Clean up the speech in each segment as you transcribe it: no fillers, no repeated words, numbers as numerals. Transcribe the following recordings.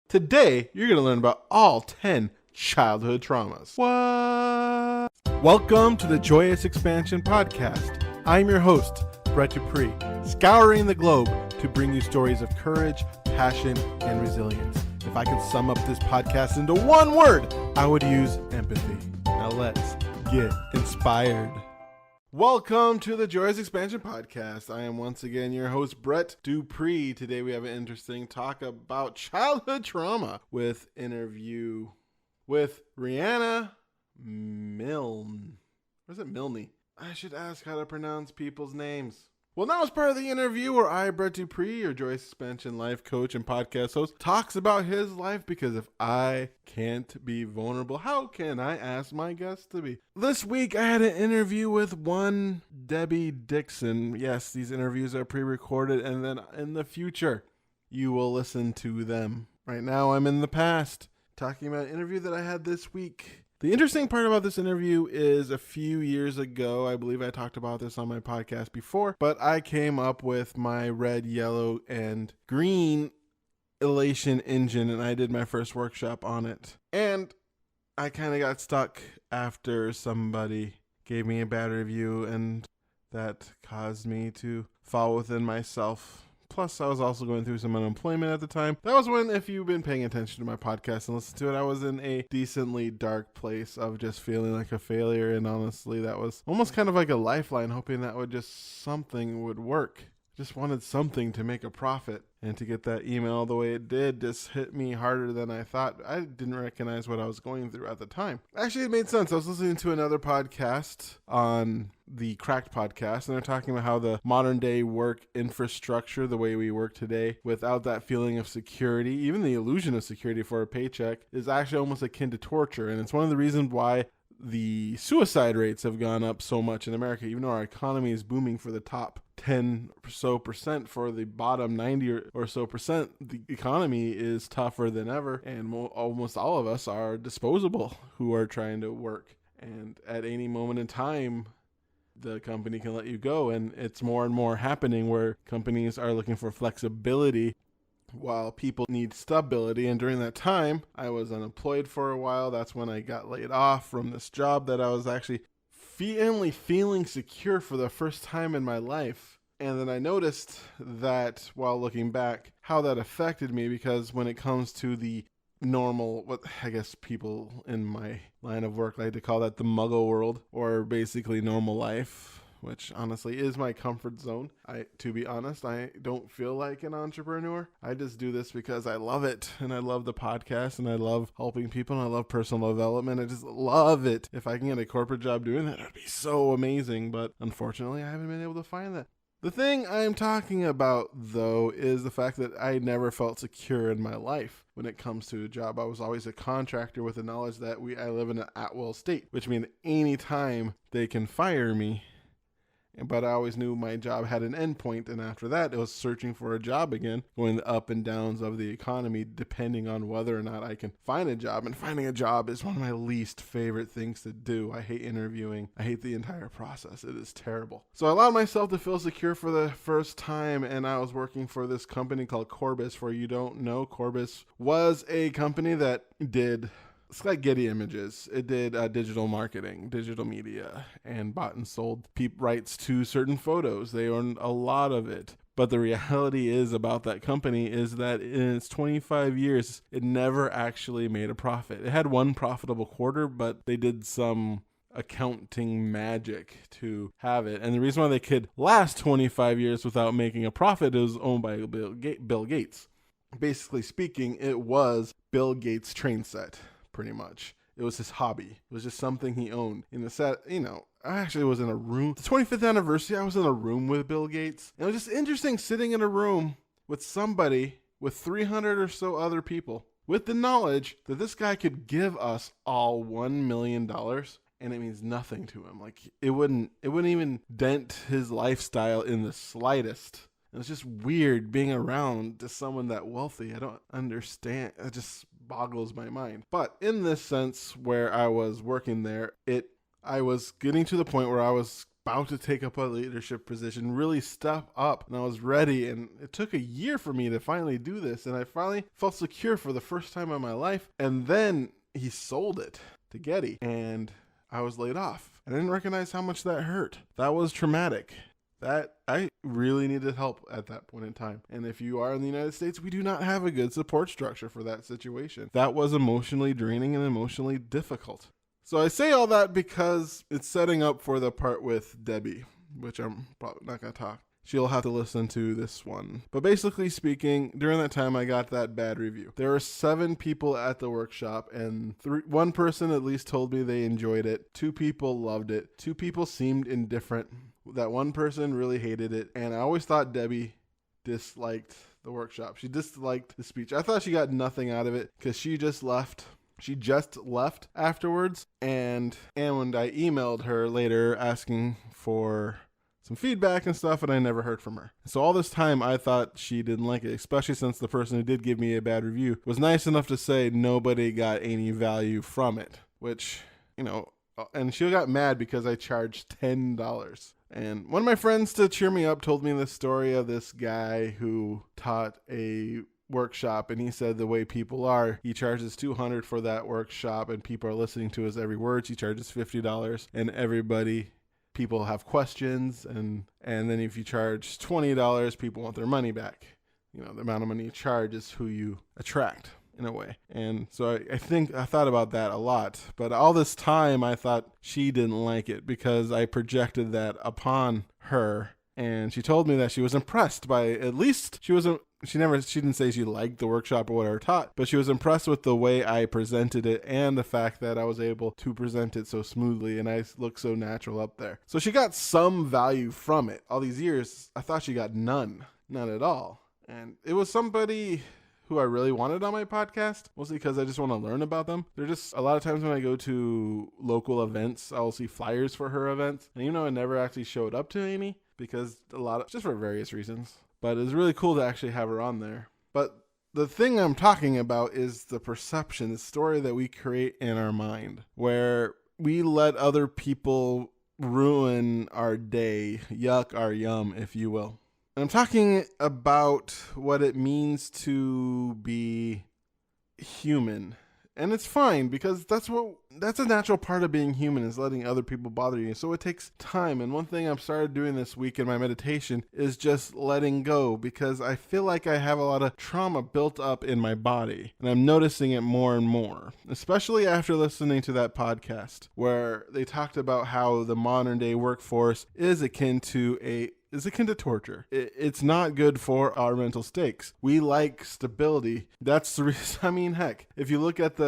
Today, you're going to learn about all 10 childhood traumas. What? Welcome to the Joyous Expansion Podcast. I'm your host, Brett Dupree, scouring the globe to bring you stories of courage, passion, and resilience. If I could sum up this podcast into one word, I would use empathy. Now let's get inspired. Welcome to the Joyous Expansion Podcast. I am once again your host, Brett Dupree. Today we have an interesting talk about childhood trauma with interview with Riana Milne. Or is it Milne? I should ask how to pronounce people's names. Well, now as part of the interview where I, Brett Dupree, your Joyous Expansion life coach and podcast host, talks about his life, because if I can't be vulnerable, how can I ask my guests to be? This week I had an interview with one Debbie Dixon. Yes, these interviews are pre-recorded, and then in the future you will listen to them. Right now I'm in the past talking about an interview that I had this week. The interesting part about this interview is a few years ago, I believe I talked about this on my podcast before, but I came up with my red, yellow, and green elation engine, and I did my first workshop on it. And I kind of got stuck after somebody gave me a bad review, and that caused me to fall within myself. Plus, I was also going through some unemployment at the time. That was when, if you've been paying attention to my podcast and listened to it, I was in a decently dark place of just feeling like a failure. And honestly, that was almost kind of like a lifeline, hoping that something would work. Just wanted something to make a profit. And to get that email the way it did just hit me harder than I thought. I didn't recognize what I was going through at the time. Actually, it made sense. I was listening to another podcast on the Cracked podcast, and they're talking about how the modern day work infrastructure, the way we work today, without that feeling of security, even the illusion of security for a paycheck, is actually almost akin to torture. And it's one of the reasons why the suicide rates have gone up so much in America, even though our economy is booming for the top 10 or so percent. For the bottom 90 or so percent, the economy is tougher than ever, and almost all of us are disposable who are trying to work. And at any moment in time, the company can let you go, and it's more and more happening where companies are looking for flexibility while people need stability. And during that time, I was unemployed for a while. That's when I got laid off from this job that I was actually finally feeling secure for the first time in my life. And then I noticed that while looking back, how that affected me, because when it comes to the normal, what I guess people in my line of work like to call that the muggle world, or basically normal life, which honestly is my comfort zone. To be honest, I don't feel like an entrepreneur. I just do this because I love it, and I love the podcast, and I love helping people, and I love personal development. I just love it. If I can get a corporate job doing that, it'd be so amazing, but unfortunately, I haven't been able to find that. The thing I'm talking about, though, is the fact that I never felt secure in my life when it comes to a job. I was always a contractor with the knowledge that I live in an at-will state, which means anytime they can fire me. But I always knew my job had an end point, and after that, it was searching for a job again, going the up and downs of the economy, depending on whether or not I can find a job. And finding a job is one of my least favorite things to do. I hate interviewing. I hate the entire process. It is terrible. So I allowed myself to feel secure for the first time, and I was working for this company called Corbis. For you don't know, Corbis was a company that did... It's like Getty Images. It did digital marketing, digital media, and bought and sold rights to certain photos. They owned a lot of it. But the reality is about that company is that in its 25 years, it never actually made a profit. It had one profitable quarter, but they did some accounting magic to have it. And the reason why they could last 25 years without making a profit, it was owned by Bill Gates. Basically speaking, it was Bill Gates' train set. Pretty much. It was his hobby. It was just something he owned. In the set, I actually was in a room. The 25th anniversary, I was in a room with Bill Gates. And it was just interesting sitting in a room with somebody with 300 or so other people with the knowledge that this guy could give us all $1 million, and it means nothing to him. Like it wouldn't even dent his lifestyle in the slightest. And it's just weird being around to someone that wealthy. I don't understand. It just boggles my mind. But in this sense, where I was working there, I was getting to the point where I was about to take up a leadership position, really step up, and I was ready. And it took a year for me to finally do this. And I finally felt secure for the first time in my life. And then he sold it to Getty, and I was laid off. I didn't recognize how much that hurt. That was traumatic. That I really needed help at that point in time. And if you are in the United States, we do not have a good support structure for that situation. That was emotionally draining and emotionally difficult. So I say all that because it's setting up for the part with Debbie, which I'm probably not going to talk. She'll have to listen to this one. But basically speaking, during that time, I got that bad review. There were 7 people at the workshop, and one person at least told me they enjoyed it. 2 people loved it. 2 people seemed indifferent. That one person really hated it. And I always thought Debbie disliked the workshop. She disliked the speech. I thought she got nothing out of it because she just left. She just left afterwards. And when I emailed her later asking for some feedback and stuff, and I never heard from her. So all this time I thought she didn't like it, especially since the person who did give me a bad review was nice enough to say nobody got any value from it, which, and she got mad because I charged $10. And one of my friends, to cheer me up, told me the story of this guy who taught a workshop, and he said the way people are, he charges $200 for that workshop, and people are listening to his every word. He charges $50, and people have questions, and then if you charge $20, people want their money back. The amount of money you charge is who you attract, in a way. And so I thought about that a lot. But all this time, I thought she didn't like it because I projected that upon her. And she told me that she was impressed by, at least she didn't say she liked the workshop or whatever taught, but she was impressed with the way I presented it and the fact that I was able to present it so smoothly and I look so natural up there. So she got some value from it. All these years, I thought she got none at all. And it was somebody who I really wanted on my podcast, mostly because I just want to learn about them. They're just, a lot of times when I go to local events, I'll see flyers for her events. And I never actually showed up to any because just for various reasons. But it's really cool to actually have her on there. But the thing I'm talking about is the perception, the story that we create in our mind, where we let other people ruin our day, yuck our yum, if you will. And I'm talking about what it means to be human. And it's fine because that's a natural part of being human, is letting other people bother you. So it takes time. And one thing I've started doing this week in my meditation is just letting go, because I feel like I have a lot of trauma built up in my body. And I'm noticing it more and more, especially after listening to that podcast where they talked about how the modern day workforce is akin to torture. It's not good for our mental stakes. We like stability. That's the reason. Heck, if you look at the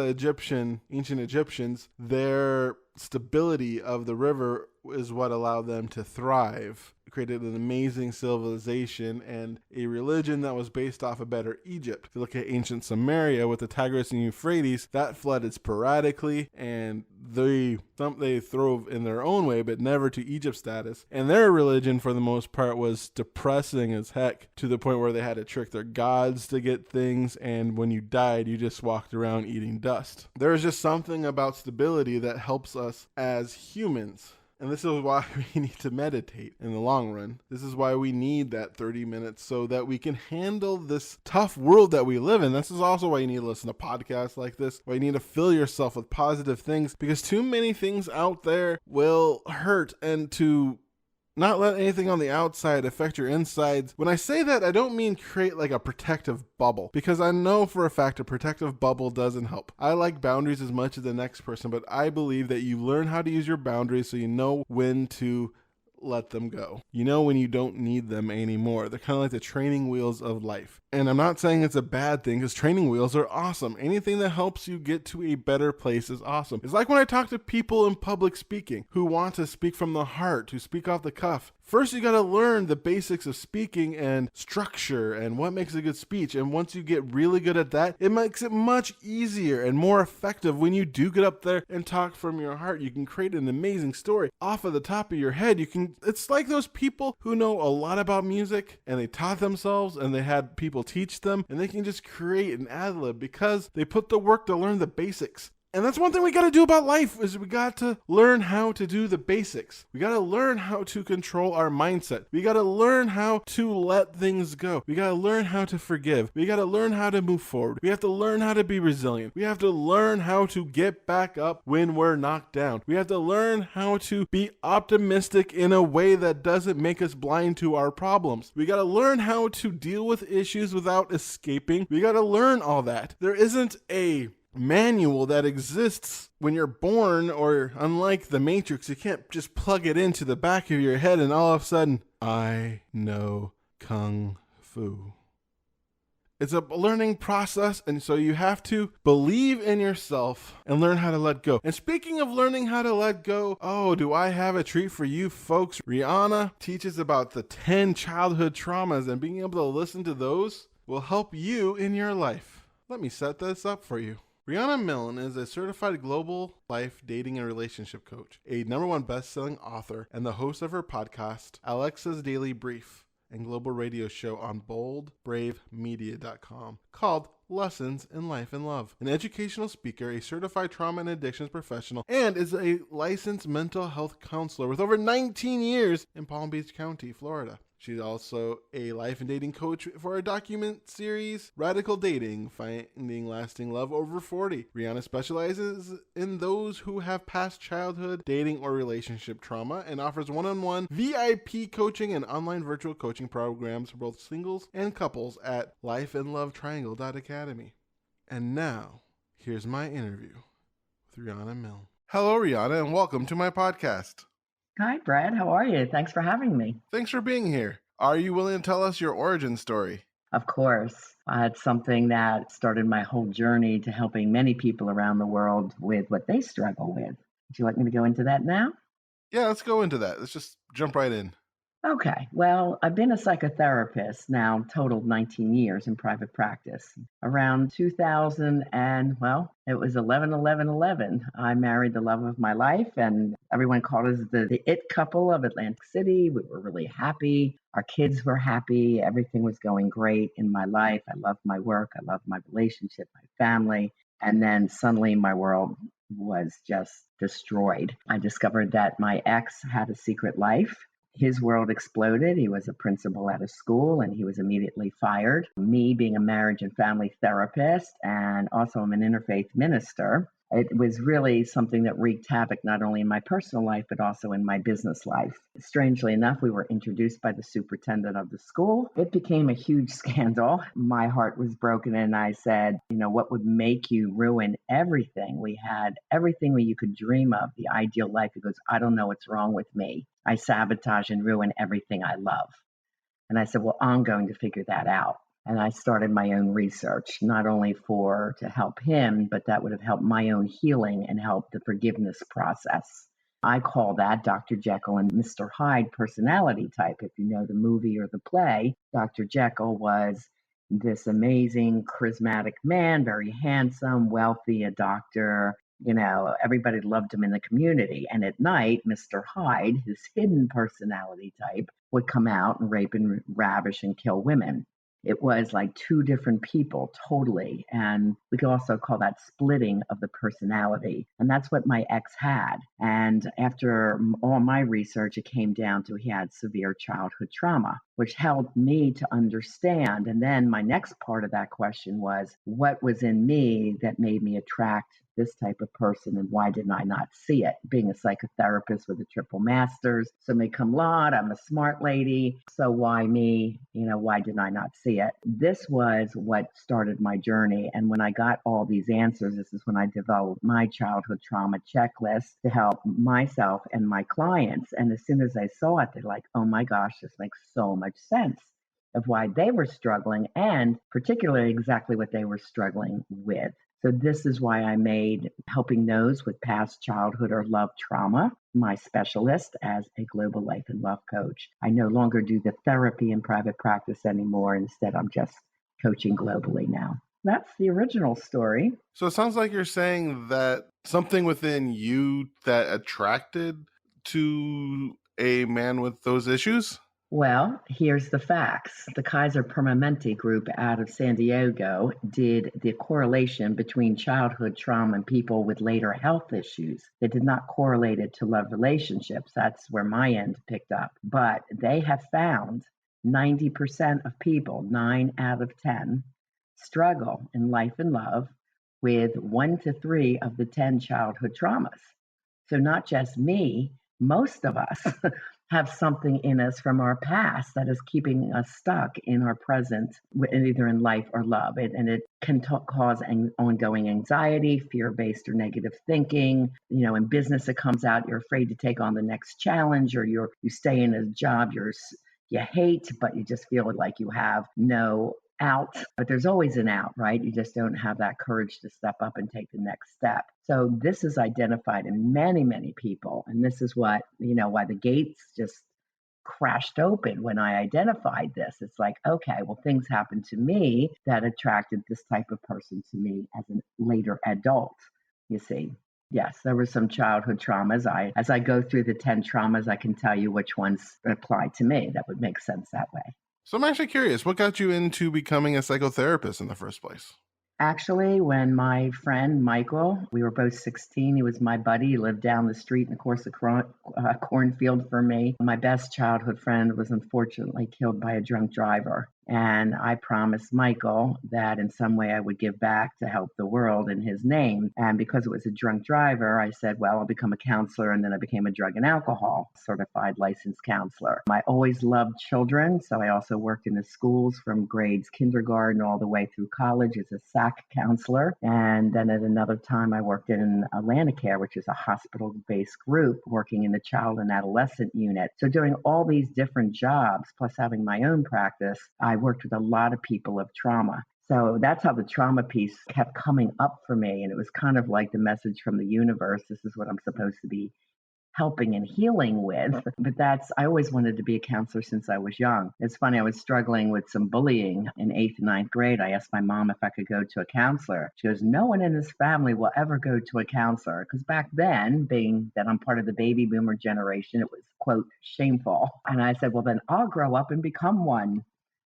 ancient Egyptians, their stability of the river is what allowed them to thrive. It created an amazing civilization and a religion that was based off a better Egypt. If you look at ancient Samaria with the Tigris and Euphrates, that flooded sporadically, and they throve in their own way, but never to Egypt status. And their religion, for the most part, was depressing as heck, to the point where they had to trick their gods to get things, and when you died, you just walked around eating dust. There is just something about stability that helps us as humans. And this is why we need to meditate in the long run. This is why we need that 30 minutes so that we can handle this tough world that we live in. This is also why you need to listen to podcasts like this, why you need to fill yourself with positive things, because too many things out there will hurt, and to not let anything on the outside affect your insides. When I say that, I don't mean create like a protective bubble, because I know for a fact a protective bubble doesn't help. I like boundaries as much as the next person, but I believe that you learn how to use your boundaries so you know when to let them go. You know when you don't need them anymore. They're kind of like the training wheels of life. And I'm not saying it's a bad thing, because training wheels are awesome. Anything that helps you get to a better place is awesome. It's like when I talk to people in public speaking who want to speak from the heart, who speak off the cuff. First, you got to learn the basics of speaking and structure and what makes a good speech. And once you get really good at that, it makes it much easier and more effective when you do get up there and talk from your heart. You can create an amazing story off of the top of your head. It's like those people who know a lot about music and they taught themselves and they had people teach them, and they can just create an ad lib because they put the work to learn the basics. And that's one thing we got to do about life is we got to learn how to do the basics. We got to learn how to control our mindset. We got to learn how to let things go. We got to learn how to forgive. We got to learn how to move forward. We have to learn how to be resilient. We have to learn how to get back up when we're knocked down. We have to learn how to be optimistic in a way that doesn't make us blind to our problems. We got to learn how to deal with issues without escaping. We got to learn all that. There isn't a manual that exists when you're born, or unlike the Matrix, you can't just plug it into the back of your head and all of a sudden, I know Kung Fu. It's a learning process, and so you have to believe in yourself and learn how to let go. And speaking of learning how to let go, do I have a treat for you folks. Riana teaches about the 10 childhood traumas, and being able to listen to those will help you in your life. Let me set this up for you. Riana Milne is a certified global life, dating, and relationship coach, a #1 best-selling author, and the host of her podcast, Alexa's Daily Brief, and global radio show on boldbravemedia.com called Lessons in Life and Love. An educational speaker, a certified trauma and addictions professional, and is a licensed mental health counselor with over 19 years in Palm Beach County, Florida. She's also a life and dating coach for a docu-series, Radical Dating, Finding Lasting Love Over 40. Riana specializes in those who have past childhood, dating, or relationship trauma and offers one-on-one VIP coaching and online virtual coaching programs for both singles and couples at lifeandlovetriangle.academy. And now, here's my interview with Riana Milne. Hello, Riana, and welcome to my podcast. Hi, Brad. How are you? Thanks for having me. Thanks for being here. Are you willing to tell us your origin story? Of course. It's something that started my whole journey to helping many people around the world with what they struggle with. Would you like me to go into that now? Yeah, let's go into that. Let's just jump right in. Okay. Well, I've been a psychotherapist now, total 19 years in private practice. Around 2000 and, it was 11/11/11. I married the love of my life, and everyone called us the it couple of Atlantic City. We were really happy. Our kids were happy. Everything was going great in my life. I loved my work. I loved my relationship, my family. And then suddenly my world was just destroyed. I discovered that my ex had a secret life. His world exploded. He was a principal at a school and he was immediately fired. Me being a marriage and family therapist, and also I'm an interfaith minister, it was really something that wreaked havoc not only in my personal life, but also in my business life. Strangely enough, we were introduced by the superintendent of the school. It became a huge scandal. My heart was broken and I said, what would make you ruin everything? We had everything you could dream of, the ideal life. He goes, I don't know what's wrong with me. I sabotage and ruin everything I love. And I said, well, I'm going to figure that out. And I started my own research, not only to help him, but that would have helped my own healing and help the forgiveness process. I call that Dr. Jekyll and Mr. Hyde personality type. If you know the movie or the play, Dr. Jekyll was this amazing, charismatic man, very handsome, wealthy, a doctor. Everybody loved him in the community. And at night, Mr. Hyde, his hidden personality type, would come out and rape and ravish and kill women. It was like two different people, totally. And we could also call that splitting of the personality. And that's what my ex had. And after all my research, it came down to he had severe childhood trauma, which helped me to understand. And then my next part of that question was, what was in me that made me attract this type of person, and why didn't I not see it? Being a psychotherapist with a triple master's, summa cum laude, I'm a smart lady. So why me? Why didn't I not see it? This was what started my journey. And when I got all these answers, this is when I developed my childhood trauma checklist to help myself and my clients. And as soon as I saw it, they're like, oh my gosh, this makes so much sense of why they were struggling, and particularly exactly what they were struggling with. So this is why I made helping those with past childhood or love trauma my specialist as a global life and love coach. I no longer do the therapy in private practice anymore. Instead, I'm just coaching globally now. That's the original story. So it sounds like you're saying that something within you that attracted to a man with those issues? Well, here's the facts. The Kaiser Permanente group out of San Diego did the correlation between childhood trauma and people with later health issues. They did not correlate it to love relationships. That's where my end picked up. But they have found 90% of people, 9 out of 10, struggle in life and love with 1 to 3 of the 10 childhood traumas. So, not just me, most of us have something in us from our past that is keeping us stuck in our present, either in life or love. And it can cause ongoing anxiety, fear based or negative thinking. In business, it comes out, you're afraid to take on the next challenge, or you stay in a job you hate, but you just feel like you have no out, but there's always an out, right? You just don't have that courage to step up and take the next step. So this is identified in many, many people. And this is why the gates just crashed open when I identified this. It's like, okay, well, things happened to me that attracted this type of person to me as a later adult, you see. Yes, there were some childhood traumas. As I go through the 10 traumas, I can tell you which ones apply to me. That would make sense that way. So I'm actually curious, what got you into becoming a psychotherapist in the first place? Actually, when my friend Michael, we were both 16, he was my buddy. He lived down the street in, of course, a cornfield for me. My best childhood friend was unfortunately killed by a drunk driver. And I promised Michael that in some way I would give back to help the world in his name. And because it was a drunk driver, I said, well, I'll become a counselor. And then I became a drug and alcohol certified licensed counselor. I always loved children. So I also worked in the schools from grades kindergarten all the way through college as a SAC counselor. And then at another time, I worked in Atlanticare, which is a hospital-based group working in the child and adolescent unit. So doing all these different jobs, plus having my own practice, I worked with a lot of people of trauma. So that's how the trauma piece kept coming up for me. And it was kind of like the message from the universe. This is what I'm supposed to be helping and healing with. But I always wanted to be a counselor since I was young. It's funny, I was struggling with some bullying in 8th and 9th grade. I asked my mom if I could go to a counselor. She goes, no one in this family will ever go to a counselor. Because back then, being that I'm part of the baby boomer generation, it was, quote, shameful. And I said, well, then I'll grow up and become one.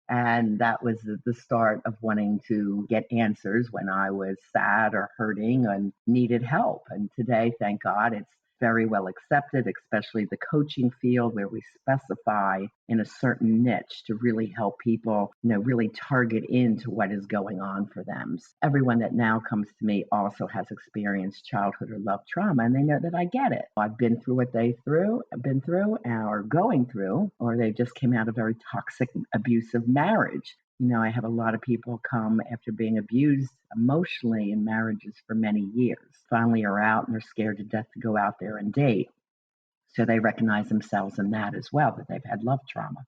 And that was the start of wanting to get answers when I was sad or hurting and needed help. And today, thank God, it's very well accepted, especially the coaching field where we specify in a certain niche to really help people, really target into what is going on for them. Everyone that now comes to me also has experienced childhood or love trauma, and they know that I get it. I've been through what they've been through, or going through, or they just came out of a very toxic, abusive marriage. I have a lot of people come after being abused emotionally in marriages for many years. Finally are out and they're scared to death to go out there and date. So they recognize themselves in that as well, that they've had love trauma.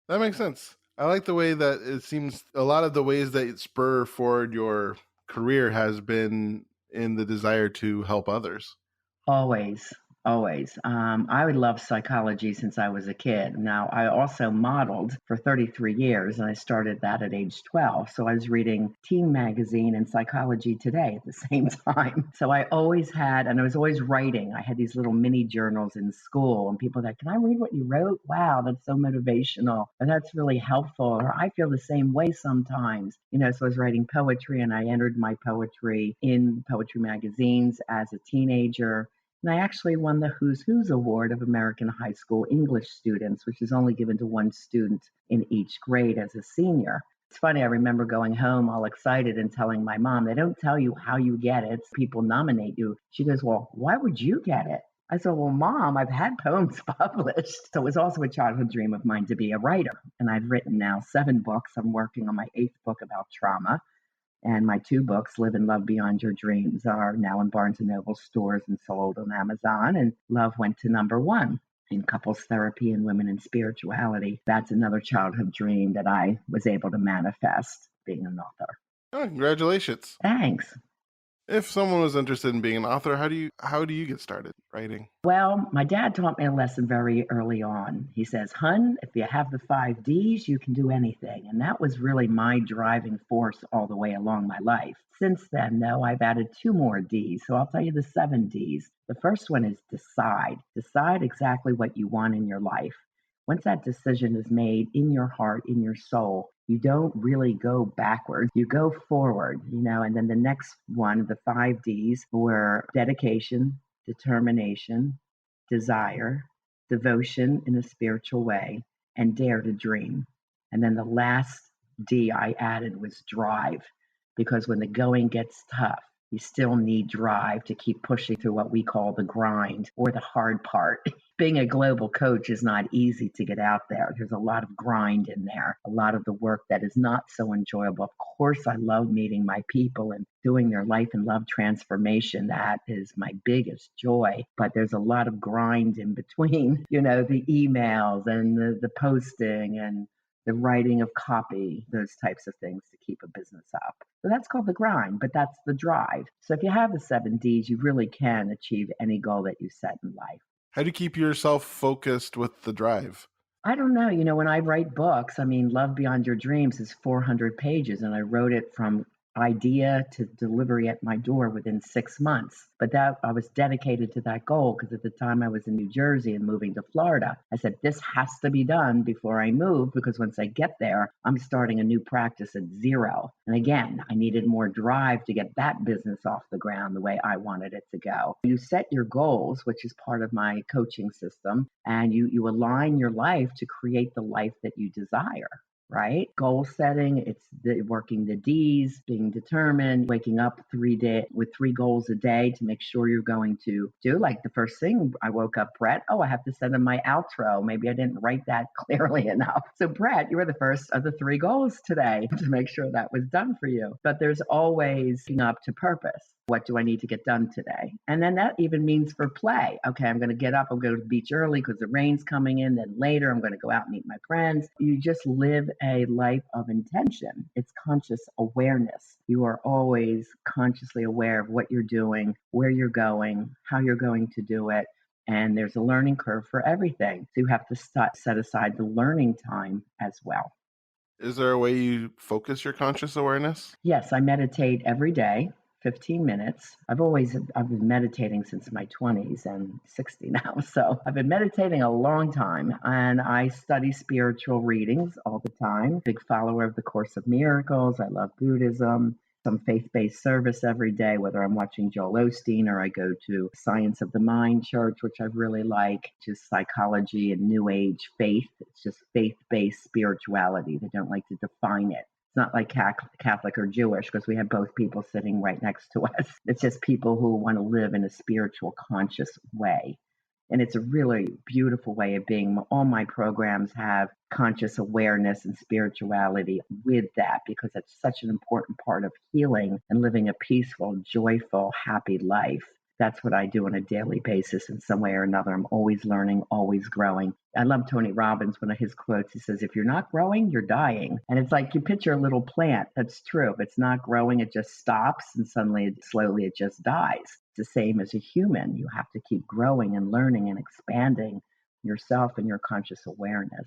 That makes sense. I like the way that it seems a lot of the ways that spur forward your career has been in the desire to help others. Always, always. I would love psychology since I was a kid. Now, I also modeled for 33 years, and I started that at age 12. So I was reading Teen Magazine and Psychology Today at the same time. So I always had, and I was always writing. I had these little mini journals in school, and people that, can I read what you wrote? Wow, that's so motivational. And that's really helpful. Or I feel the same way sometimes. So I was writing poetry, and I entered my poetry in poetry magazines as a teenager. And I actually won the Who's Who's Award of American high school English students, which is only given to one student in each grade as a senior. It's funny, I remember going home all excited and telling my mom, they don't tell you how you get it. People nominate you. She goes, well, why would you get it? I said, well, Mom, I've had poems published. So it was also a childhood dream of mine to be a writer. And I've written now 7 books. I'm working on my 8th book about trauma. And my 2 books, Live and Love Beyond Your Dreams, are now in Barnes & Noble stores and sold on Amazon. And Love went to #1 in couples therapy and women in spirituality. That's another childhood dream that I was able to manifest being an author. Oh, congratulations. Thanks. If someone was interested in being an author, how do you get started writing? Well, my dad taught me a lesson very early on. He says, hun, if you have the 5 Ds, you can do anything. And that was really my driving force all the way along my life. Since then, though, I've added 2 more Ds. So I'll tell you the 7 Ds. The first one is decide. Decide exactly what you want in your life. Once that decision is made in your heart, in your soul, you don't really go backwards. You go forward, and then the next one, the 5 Ds, were dedication, determination, desire, devotion in a spiritual way, and dare to dream. And then the last D I added was drive, because when the going gets tough, you still need drive to keep pushing through what we call the grind or the hard part. Being a global coach is not easy to get out there. There's a lot of grind in there, a lot of the work that is not so enjoyable. Of course, I love meeting my people and doing their life and love transformation. That is my biggest joy. But there's a lot of grind in between, the emails and the posting and the writing of copy, those types of things to keep a business up. So that's called the grind, but that's the drive. So if you have the 7 Ds, you really can achieve any goal that you set in life. How do you keep yourself focused with the drive? I don't know. When I write books, Love Beyond Your Dreams is 400 pages, and I wrote it from idea to delivery at my door within 6 months. But that I was dedicated to that goal because at the time I was in New Jersey and moving to Florida. I said, this has to be done before I move, because once I get there, I'm starting a new practice at zero. And again, I needed more drive to get that business off the ground the way I wanted it to go. You set your goals, which is part of my coaching system, and you align your life to create the life that you desire. Right? Goal setting, it's working the D's, being determined, waking up with 3 goals a day to make sure you're going to do. Like the first thing, I woke up, Brett, I have to send in my outro. Maybe I didn't write that clearly enough. So Brett, you were the first of the 3 goals today to make sure that was done for you. But there's always being up to purpose. What do I need to get done today? And then that even means for play. Okay, I'm going to get up. I'm going to the beach early because the rain's coming in. Then later, I'm going to go out and meet my friends. You just live a life of intention. It's conscious awareness. You are always consciously aware of what you're doing, where you're going, how you're going to do it. And there's a learning curve for everything. So you have to set aside the learning time as well. Is there a way you focus your conscious awareness? Yes, I meditate every day. 15 minutes. I've been meditating since my 20s and 60 now. So I've been meditating a long time, and I study spiritual readings all the time. Big follower of the Course of Miracles. I love Buddhism. Some faith-based service every day, whether I'm watching Joel Osteen or I go to Science of the Mind Church, which I really like, which is psychology and New Age faith. It's just faith-based spirituality. They don't like to define it. It's not like Catholic or Jewish, because we have both people sitting right next to us. It's just people who want to live in a spiritual, conscious way. And it's a really beautiful way of being. All my programs have conscious awareness and spirituality with that, because it's such an important part of healing and living a peaceful, joyful, happy life. That's what I do on a daily basis in some way or another. I'm always learning, always growing. I love Tony Robbins. One of his quotes, he says, if you're not growing, you're dying. And it's like you picture a little plant. That's true. If it's not growing, it just stops, and slowly it just dies. It's the same as a human. You have to keep growing and learning and expanding yourself and your conscious awareness.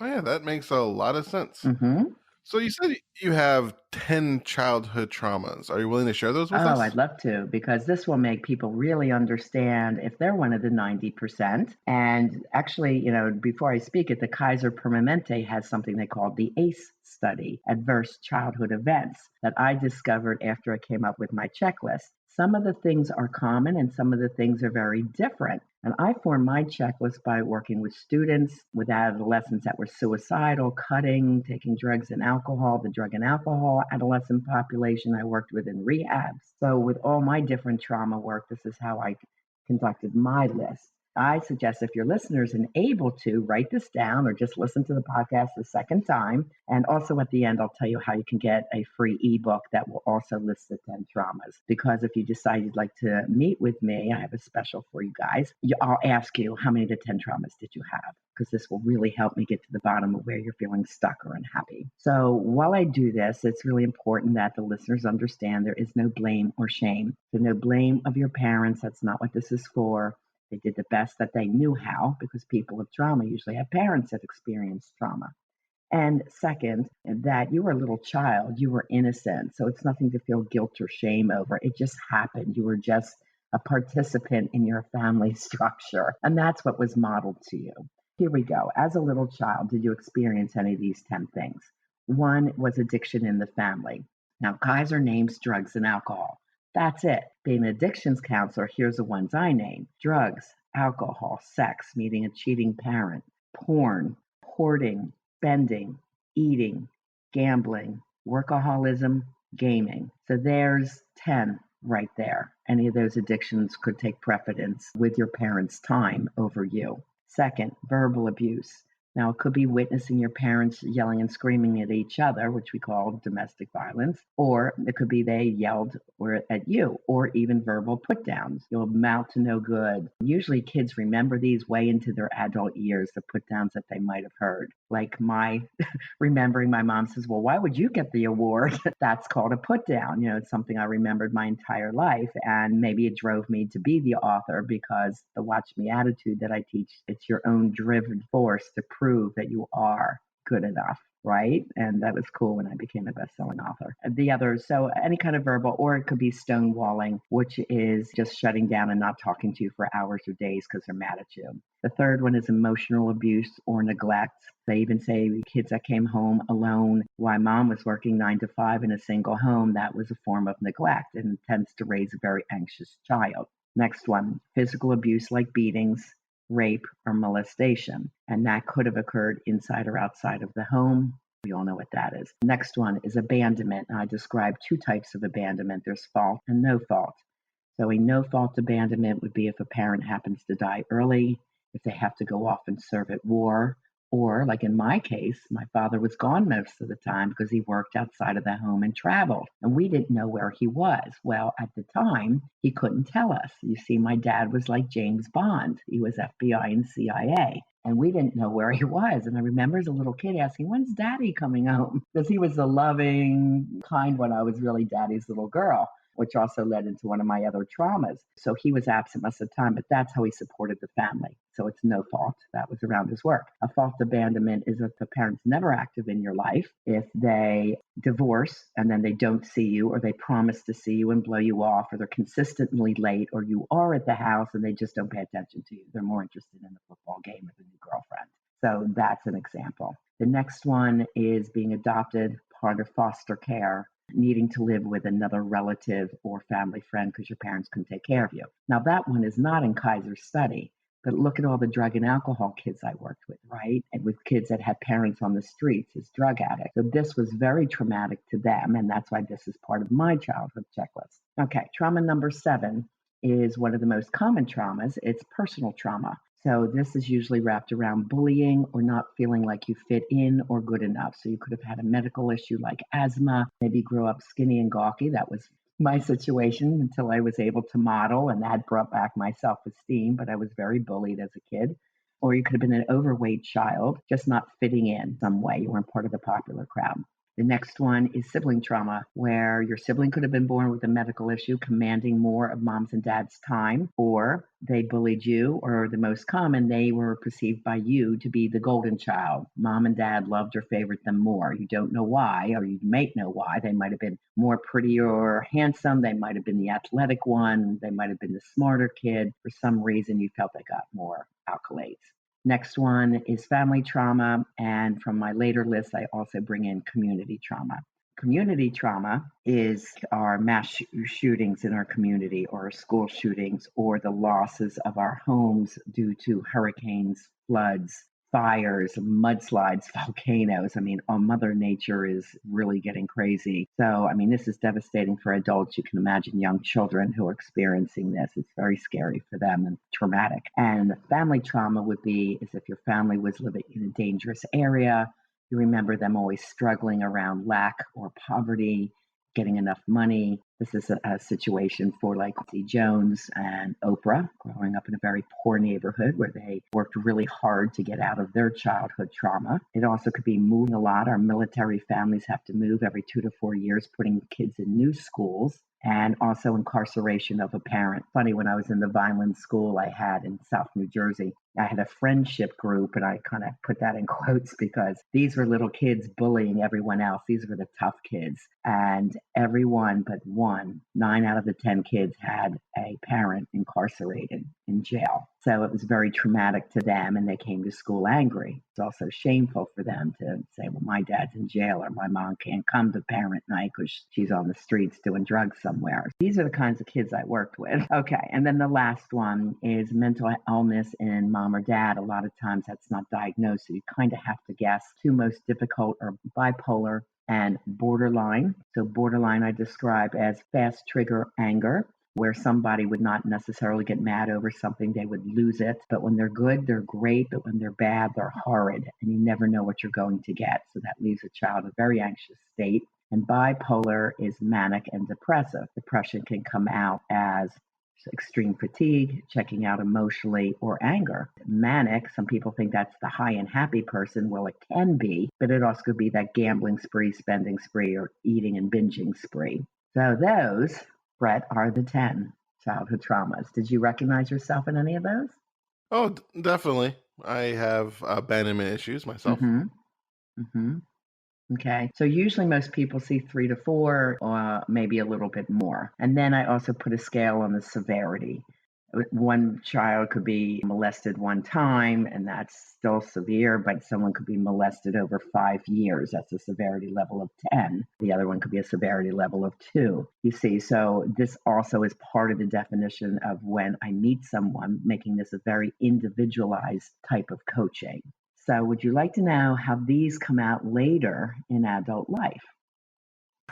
Oh yeah, that makes a lot of sense. Mm-hmm. So you said you have 10 childhood traumas. Are you willing to share those with us? Oh, I'd love to, because this will make people really understand if they're one of the 90%. And actually, before I speak it, the Kaiser Permanente has something they call the ACE study, Adverse Childhood Events, that I discovered after I came up with my checklist. Some of the things are common and some of the things are very different. And I formed my checklist by working with students, with adolescents that were suicidal, cutting, taking drugs and alcohol, the drug and alcohol adolescent population I worked with in rehabs. So with all my different trauma work, this is how I conducted my list. I suggest if your listeners are able to write this down or just listen to the podcast a second time. And also at the end, I'll tell you how you can get a free ebook that will also list the 10 traumas. Because if you decide you'd like to meet with me, I have a special for you guys. I'll ask you, how many of the 10 traumas did you have? Because this will really help me get to the bottom of where you're feeling stuck or unhappy. So while I do this, it's really important that the listeners understand there is no blame or shame. So no blame of your parents. That's not what this is for. They did the best that they knew how, because people with trauma usually have parents that experienced trauma. And second, that you were a little child, you were innocent. So it's nothing to feel guilt or shame over. It just happened. You were just a participant in your family structure. And that's what was modeled to you. Here we go. As a little child, did you experience any of these 10 things? One was addiction in the family. Now, Kaiser names drugs and alcohol. That's it. Being an addictions counselor, here's the ones I name: drugs, alcohol, sex, meeting a cheating parent, porn, hoarding, spending, eating, gambling, workaholism, gaming. So there's 10 right there. Any of those addictions could take precedence with your parents' time over you. Second, verbal abuse. Now, it could be witnessing your parents yelling and screaming at each other, which we call domestic violence, or it could be they yelled or at you, or even verbal put downs. You'll amount to no good. Usually, kids remember these way into their adult years, the put downs that they might have heard. Like my remembering my mom says, "Well, why would you get the award?" That's called a put down. It's something I remembered my entire life. And maybe it drove me to be the author because the watch me attitude that I teach, it's your own driven force to prove that you are good enough. Right. And that was cool when I became a best-selling author. The others, so any kind of verbal, or it could be stonewalling, which is just shutting down and not talking to you for hours or days because they're mad at you. The third one is emotional abuse or neglect. They even say kids that came home alone while mom was working 9 to 5 in a single home, that was a form of neglect and tends to raise a very anxious child. Next one, physical abuse like beatings, rape, or molestation. And that could have occurred inside or outside of the home. We all know what that is. Next one is abandonment. I describe two types of abandonment. There's fault and no fault. So a no fault abandonment would be if a parent happens to die early, if they have to go off and serve at war, or like in my case, my father was gone most of the time because he worked outside of the home and traveled, and we didn't know where he was. Well, at the time, he couldn't tell us. You see, my dad was like James Bond. He was FBI and CIA. And we didn't know where he was. And I remember as a little kid asking, "When's daddy coming home?" Because he was a loving, kind one. I was really daddy's little girl, which also led into one of my other traumas. So he was absent most of the time, but that's how he supported the family. So it's no fault. That was around his work. A fault abandonment is if the parent's never active in your life, if they divorce and then they don't see you, or they promise to see you and blow you off, or they're consistently late, or you are at the house and they just don't pay attention to you. They're more interested in the football game or the new girlfriend. So that's an example. The next one is being adopted, part of foster care, needing to live with another relative or family friend because your parents couldn't take care of you. Now, that one is not in Kaiser's study, but look at all the drug and alcohol kids I worked with, right? And with kids that had parents on the streets as drug addicts. So this was very traumatic to them, and that's why this is part of my childhood checklist. Okay, trauma number 7 is one of the most common traumas. It's personal trauma. So this is usually wrapped around bullying or not feeling like you fit in or good enough. So you could have had a medical issue like asthma, maybe grew up skinny and gawky. That was my situation until I was able to model, and that brought back my self-esteem, but I was very bullied as a kid. Or you could have been an overweight child, just not fitting in some way. You weren't part of the popular crowd. The next one is sibling trauma, where your sibling could have been born with a medical issue commanding more of mom's and dad's time, or they bullied you, or the most common, they were perceived by you to be the golden child. Mom and dad loved or favored them more. You don't know why, or you may know why. They might have been more pretty or handsome. They might have been the athletic one. They might have been the smarter kid. For some reason, you felt they got more accolades. Next one is family trauma. And from my later list, I also bring in community trauma. Community trauma is our mass shootings in our community, or school shootings, or the losses of our homes due to hurricanes, floods, fires, mudslides, volcanoes. I mean, Mother Nature is really getting crazy. So, I mean, this is devastating for adults. You can imagine young children who are experiencing this. It's very scary for them and traumatic. And family trauma would be as if your family was living in a dangerous area. You remember them always struggling around lack or poverty, getting enough money. This is a situation for like Jones and Oprah, growing up in a very poor neighborhood where they worked really hard to get out of their childhood trauma. It also could be moving a lot. Our military families have to move every 2 to 4 years, putting kids in new schools, and also incarceration of a parent. Funny, when I was in the Vineland school I had in South New Jersey, I had a friendship group, and I kind of put that in quotes because these were little kids bullying everyone else. These were the tough kids. And everyone but one, 9 out of the 10 kids had a parent incarcerated in jail. So it was very traumatic to them, and they came to school angry. It's also shameful for them to say, well, my dad's in jail, or my mom can't come to parent night because she's on the streets doing drugs somewhere. These are the kinds of kids I worked with. Okay, and then the last one is mental illness in mom or dad. A lot of times that's not diagnosed, so you kind of have to guess. Two most difficult are bipolar and borderline. So borderline I describe as fast trigger anger, where somebody would not necessarily get mad over something, they would lose it. But when they're good, they're great. But when they're bad, they're horrid. And you never know what you're going to get. So that leaves a child in a very anxious state. And bipolar is manic and depressive. Depression can come out as extreme fatigue, checking out emotionally, or anger. Manic, some people think that's the high and happy person. Well, it can be, but it also could be that gambling spree, spending spree, or eating and binging spree. So those, Brett, are the 10 childhood traumas. Did you recognize yourself in any of those? Oh, definitely. I have abandonment issues myself. Mm-hmm. Mm-hmm. Okay. So usually most people see 3 to 4, or maybe a little bit more. And then I also put a scale on the severity. One child could be molested one time, and that's still severe, but someone could be molested over 5 years. That's a severity level of 10. The other one could be a severity level of 2. You see, so this also is part of the definition of when I meet someone, making this a very individualized type of coaching. So would you like to know how these come out later in adult life?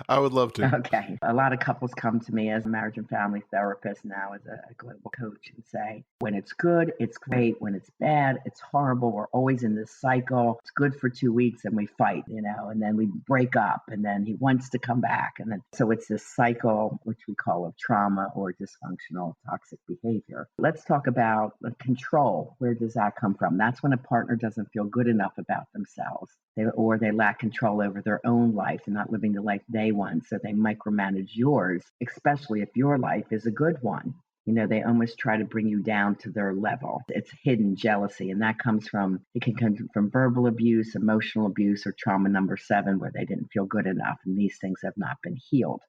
I would love to. Okay. A lot of couples come to me as a marriage and family therapist now as a global coach and say, when it's good, it's great. When it's bad, it's horrible. We're always in this cycle. It's good for 2 weeks and we fight, and then we break up and then he wants to come back. And then, so it's this cycle, which we call of trauma or dysfunctional toxic behavior. Let's talk about control. Where does that come from? That's when a partner doesn't feel good enough about themselves, or they lack control over their own life and not living the life they want. So they micromanage yours, especially if your life is a good one. They almost try to bring you down to their level. It's hidden jealousy. And that comes from, it can come from verbal abuse, emotional abuse, or trauma number 7, where they didn't feel good enough. And these things have not been healed.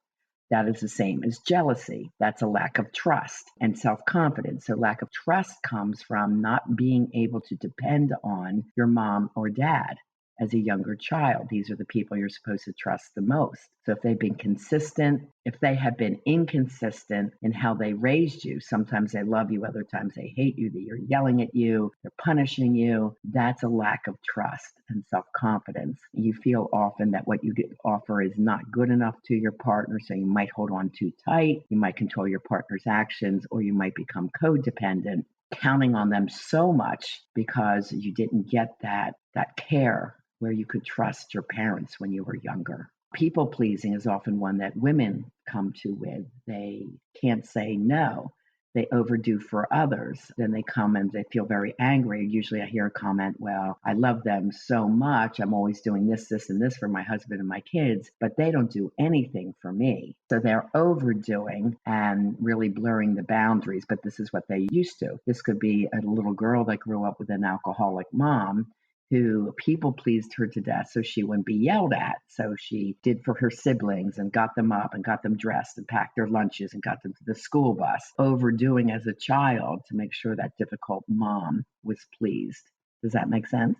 That is the same as jealousy. That's a lack of trust and self-confidence. So lack of trust comes from not being able to depend on your mom or dad. As a younger child, these are the people you're supposed to trust the most. So if they've been consistent, if they have been inconsistent in how they raised you, sometimes they love you, other times they hate you, they're yelling at you, they're punishing you, that's a lack of trust and self-confidence. You feel often that what you offer is not good enough to your partner, so you might hold on too tight, you might control your partner's actions, or you might become codependent, counting on them so much because you didn't get that care where you could trust your parents when you were younger. People pleasing is often one that women come to with. They can't say no. They overdo for others. Then they come and they feel very angry. Usually I hear a comment, well, I love them so much. I'm always doing this, and this for my husband and my kids, but they don't do anything for me. So they're overdoing and really blurring the boundaries, but this is what they used to. This could be a little girl that grew up with an alcoholic mom who people pleased her to death so she wouldn't be yelled at. So she did for her siblings and got them up and got them dressed and packed their lunches and got them to the school bus, overdoing as a child to make sure that difficult mom was pleased. Does that make sense?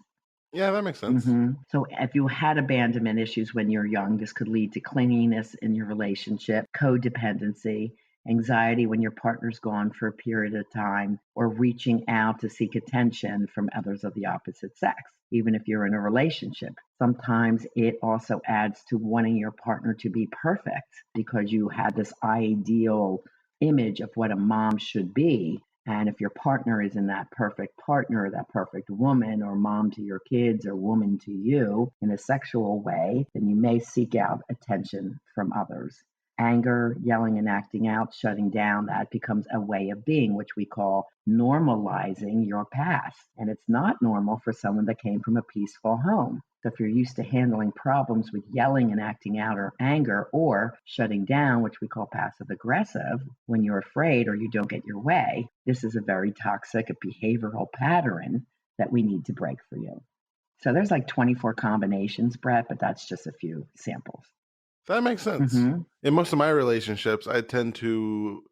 Yeah, that makes sense. Mm-hmm. So if you had abandonment issues when you're young, this could lead to clinginess in your relationship, codependency, anxiety when your partner's gone for a period of time, or reaching out to seek attention from others of the opposite sex, even if you're in a relationship. Sometimes it also adds to wanting your partner to be perfect because you had this ideal image of what a mom should be. And if your partner isn't that perfect partner, that perfect woman or mom to your kids or woman to you in a sexual way, then you may seek out attention from others. Anger, yelling and acting out, shutting down, that becomes a way of being, which we call normalizing your past. And it's not normal for someone that came from a peaceful home. So if you're used to handling problems with yelling and acting out or anger or shutting down, which we call passive aggressive, when you're afraid or you don't get your way, this is a very toxic behavioral pattern that we need to break for you. So there's like 24 combinations, Brett, but that's just a few samples. That makes sense. In most of my relationships, I tend to,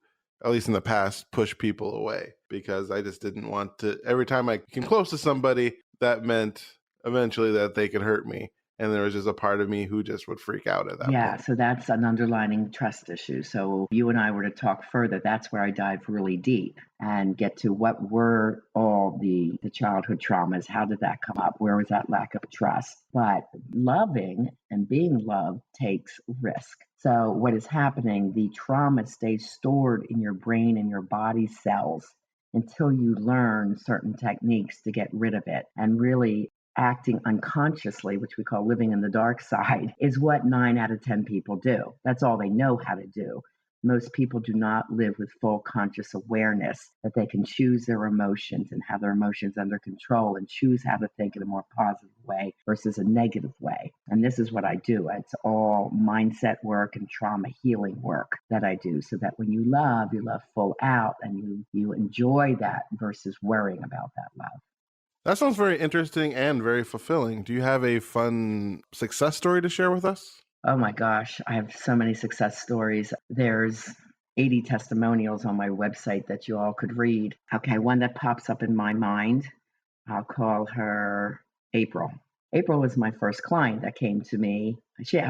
at least in the past, push people away because I just didn't want to. Every time I came close to somebody, that meant eventually that they could hurt me. And there was just a part of me who just would freak out at that point. So that's an underlying trust issue. So you and I were to talk further, that's where I dive really deep and get to what were all the childhood traumas. How did that come up? Where was that lack of trust? But loving and being loved takes risk. So what is happening, the trauma stays stored in your brain and your body cells until you learn certain techniques to get rid of it. And really acting unconsciously, which we call living in the dark side, is what 9 out of 10 people do. That's all they know how to do. Most people do not live with full conscious awareness that they can choose their emotions and have their emotions under control and choose how to think in a more positive way versus a negative way. And this is what I do. It's all mindset work and trauma healing work that I do so that when you love full out and you enjoy that versus worrying about that love. That sounds very interesting and very fulfilling. Do you have a fun success story to share with us? Oh my gosh, I have so many success stories. There's 80 testimonials on my website that you all could read. Okay, one that pops up in my mind, I'll call her April. April was my first client that came to me.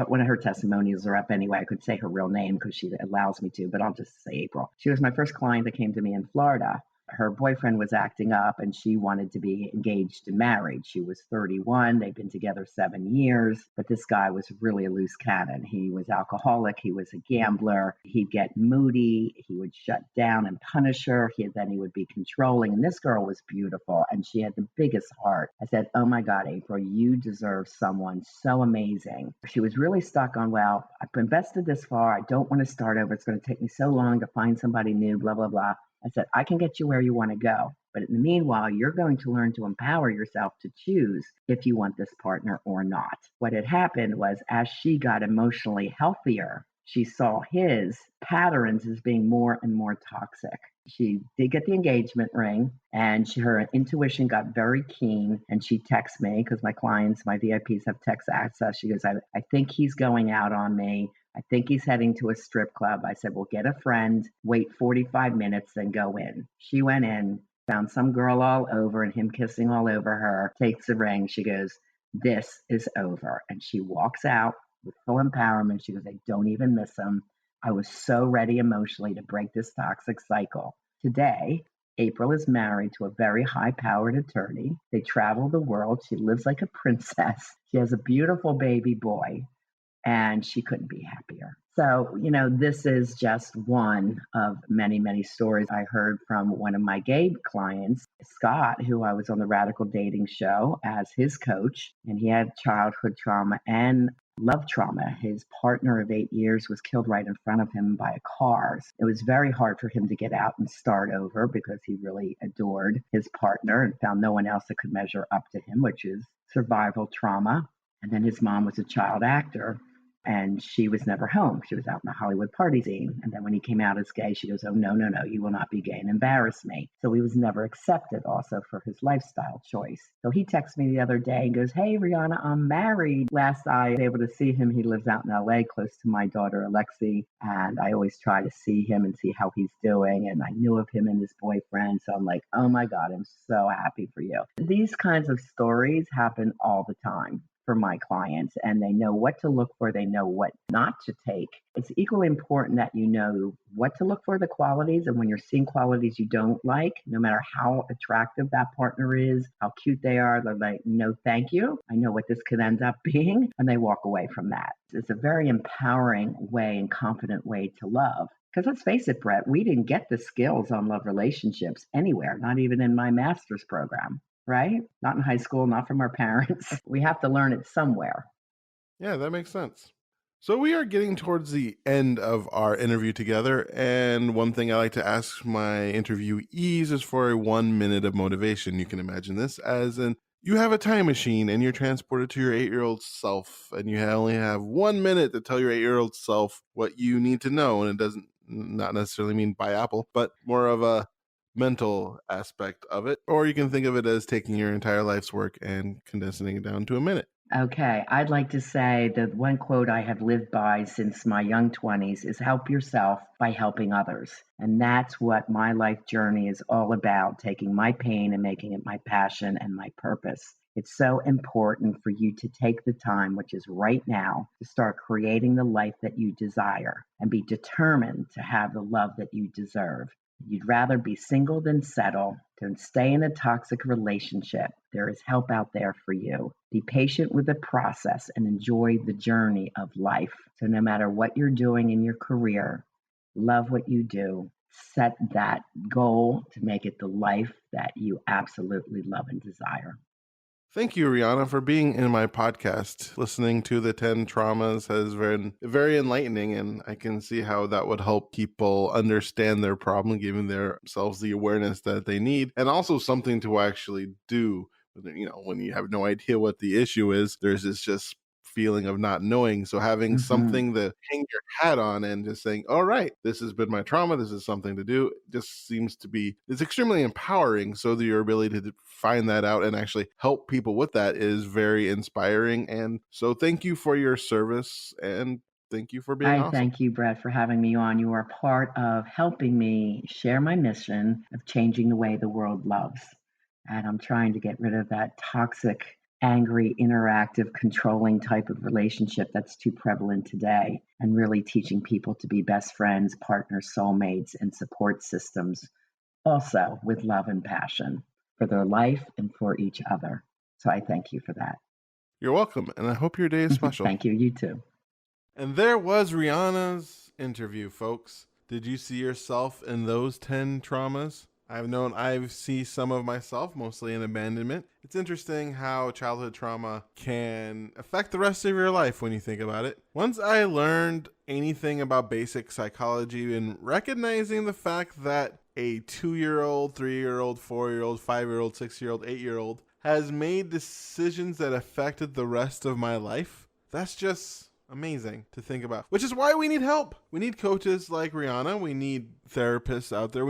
One of her testimonials are up anyway. I could say her real name because she allows me to, but I'll just say April. She was my first client that came to me in Florida. Her boyfriend was acting up and she wanted to be engaged and married. She was 31. They'd been together 7 years, but this guy was really a loose cannon. He was alcoholic. He was a gambler. He'd get moody. He would shut down and punish her. Then he would be controlling. And this girl was beautiful and she had the biggest heart. I said, oh my God, April, you deserve someone so amazing. She was really stuck on, well, I've invested this far. I don't want to start over. It's going to take me so long to find somebody new, blah, blah, blah. I said, I can get you where you want to go. But in the meanwhile, you're going to learn to empower yourself to choose if you want this partner or not. What had happened was as she got emotionally healthier, she saw his patterns as being more and more toxic. She did get the engagement ring and her intuition got very keen and she texts me because my clients, my VIPs have text access. She goes, I think he's going out on me. I think he's heading to a strip club. I said, well, get a friend, wait 45 minutes, then go in. She went in, found some girl all over and him kissing all over her, takes the ring. She goes, this is over. And she walks out with full empowerment. She goes, I don't even miss him. I was so ready emotionally to break this toxic cycle. Today, April is married to a very high-powered attorney. They travel the world. She lives like a princess. She has a beautiful baby boy. And she couldn't be happier. So, this is just one of many, many stories I heard from one of my gay clients, Scott, who I was on the Radical Dating Show as his coach. And he had childhood trauma and love trauma. His partner of 8 years was killed right in front of him by a car. It was very hard for him to get out and start over because he really adored his partner and found no one else that could measure up to him, which is survival trauma. And then his mom was a child actor. And she was never home. She was out in the Hollywood party scene. And then when he came out as gay, she goes, oh, no, you will not be gay and embarrass me. So he was never accepted also for his lifestyle choice. So he texted me the other day and goes, hey, Riana, I'm married. Last I was able to see him, he lives out in LA close to my daughter, Alexi. And I always try to see him and see how he's doing. And I knew of him and his boyfriend. So I'm like, oh my God, I'm so happy for you. These kinds of stories happen all the time for my clients, and they know what to look for. They know what not to take. It's equally important that you know what to look for, the qualities, and when you're seeing qualities you don't like, no matter how attractive that partner is, how cute they are, they're like, no, thank you. I know what this could end up being, and they walk away from that. It's a very empowering way and confident way to love. Because let's face it, Brett, we didn't get the skills on love relationships anywhere, not even in my master's program. Right? Not in high school, not from our parents. We have to learn it somewhere. Yeah, that makes sense. So we are getting towards the end of our interview together. And one thing I like to ask my interviewees is for a 1 minute of motivation. You can imagine this as an you have a time machine and you're transported to your 8-year-old self, and you only have 1 minute to tell your 8-year-old self what you need to know. And it doesn't not necessarily mean buy Apple, but more of a mental aspect of it. Or you can think of it as taking your entire life's work and condensing it down to a minute. Okay, I'd like to say that one quote I have lived by since my young 20s is help yourself by helping others. And that's what my life journey is all about, taking my pain and making it my passion and my purpose. It's so important for you to take the time, which is right now, to start creating the life that you desire and be determined to have the love that you deserve. You'd rather be single than settle, than stay in a toxic relationship. There is help out there for you. Be patient with the process and enjoy the journey of life. So, no matter what you're doing in your career, love what you do. Set that goal to make it the life that you absolutely love and desire. Thank you, Rihanna, for being in my podcast. Listening to the 10 traumas has been very enlightening, and I can see how that would help people understand their problem, giving themselves the awareness that they need, and also something to actually do. When you have no idea what the issue is, there's this just feeling of not knowing. So having something to hang your hat on and just saying, all right, this has been my trauma, this is something to do, just seems to be, it's extremely empowering. So that your ability to find that out and actually help people with that is very inspiring. And so thank you for your service, and thank you for being I awesome. thank you, Brett, for having me on. You are part of helping me share my mission of changing the way the world loves. And I'm trying to get rid of that toxic, angry, interactive, controlling type of relationship that's too prevalent today, and really teaching people to be best friends, partners, soulmates, and support systems, also with love and passion for their life and for each other. So I thank you for that. You're welcome, and I hope your day is special. Thank you. You too. And there was Rihanna's interview, folks. Did you see yourself in those 10 traumas? I see some of myself, mostly in abandonment. It's interesting how childhood trauma can affect the rest of your life when you think about it. Once I learned anything about basic psychology and recognizing the fact that a 2-year-old, 3-year-old, 4-year-old, 5-year-old, 6-year-old, 8-year-old has made decisions that affected the rest of my life, that's just amazing to think about. Which is why we need help. We need coaches like Rihanna. We need therapists out there.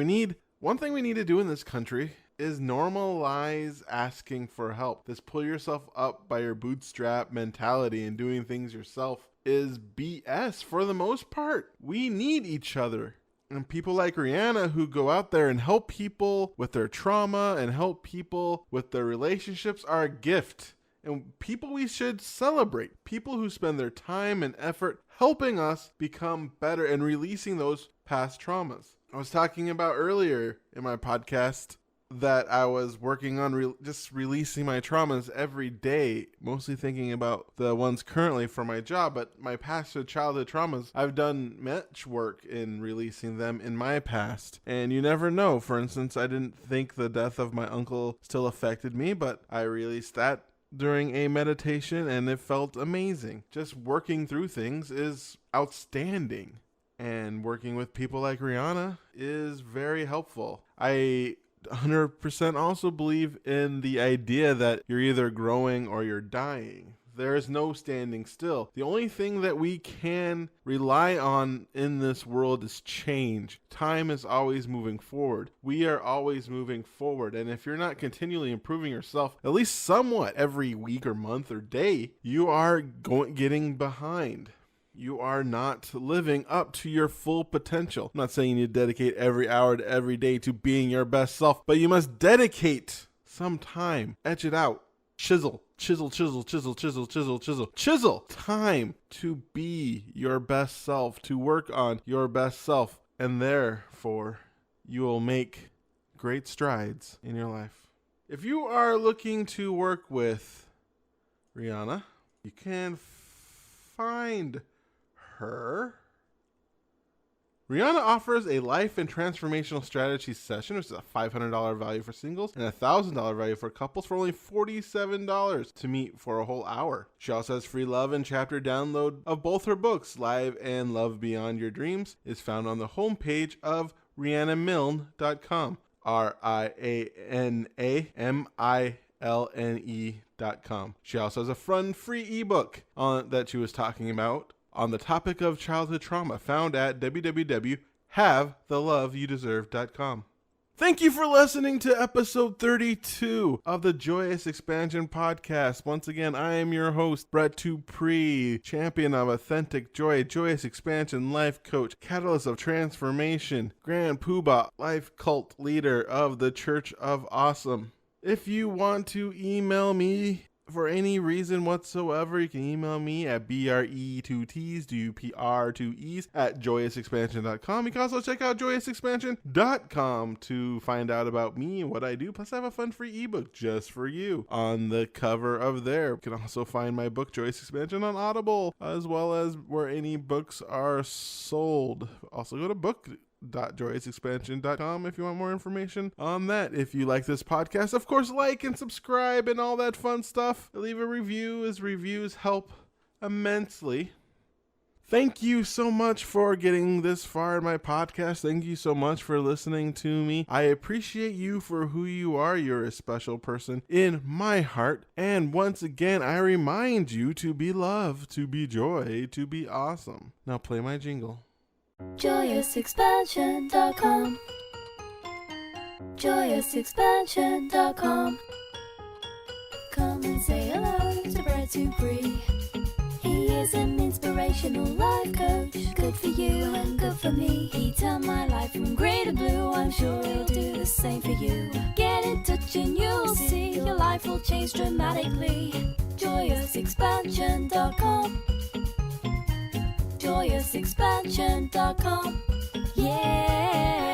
One thing we need to do in this country is normalize asking for help. This pull yourself up by your bootstrap mentality and doing things yourself is BS for the most part. We need each other. And people like Rihanna who go out there and help people with their trauma and help people with their relationships are a gift. And people we should celebrate. People who spend their time and effort helping us become better and releasing those past traumas. I was talking about earlier in my podcast that I was working on just releasing my traumas every day, mostly thinking about the ones currently for my job, but my past childhood traumas, I've done much work in releasing them in my past. And you never know. For instance, I didn't think the death of my uncle still affected me, but I released that during a meditation and it felt amazing. Just working through things is outstanding. And working with people like Rihanna is very helpful. I 100% also believe in the idea that you're either growing or you're dying. There is no standing still. The only thing that we can rely on in this world is change. Time is always moving forward. We are always moving forward. And if you're not continually improving yourself, at least somewhat every week or month or day, you are getting behind. You are not living up to your full potential. I'm not saying you need to dedicate every hour to every day to being your best self, but you must dedicate some time. Etch it out. Chisel time to be your best self, to work on your best self, and therefore you will make great strides in your life. If you are looking to work with Rihanna, you can find her. Rihanna offers a life and transformational strategy session, which is a $500 value for singles and a $1,000 value for couples for only $47 to meet for a whole hour. She also has free love and chapter download of both her books. Live and Love Beyond Your Dreams is found on the homepage of rianamilne.com. RianaMilne.com. LNE.com. She also has a fun free ebook that she was talking about on the topic of childhood trauma, found at www.havetheloveyoudeserve.com. Thank you for listening to episode 32 of the Joyous Expansion Podcast. Once again, I am your host, Brett Dupree, champion of authentic joy, joyous expansion, life coach, catalyst of transformation, grand poobah, life cult leader of the Church of Awesome. If you want to email me for any reason whatsoever, you can email me at BRE2TsDUPR2Es@joyousexpansion.com. You can also check out joyousexpansion.com to find out about me and what I do. Plus, I have a fun free ebook just for you on the cover of there. You can also find my book, Joyous Expansion, on Audible, as well as where any books are sold. Also, go to book.joyousexpansion.com if you want more information on that. If you like this podcast, of course, like and subscribe and all that fun stuff. Leave a review, as reviews help immensely. Thank you so much for getting this far in my podcast. Thank you so much for listening to me. I appreciate you for who you are. You're a special person in my heart. And once again, I remind you to be love, to be joy, to be awesome. Now play my jingle. JoyousExpansion.com. JoyousExpansion.com. Come and say hello to Brett Dupree. He is an inspirational life coach, good for you and good for me. He turned my life from grey to blue. I'm sure he'll do the same for you. Get in touch and you'll see your life will change dramatically. JoyousExpansion.com. JoyousExpansion.com. Yeah.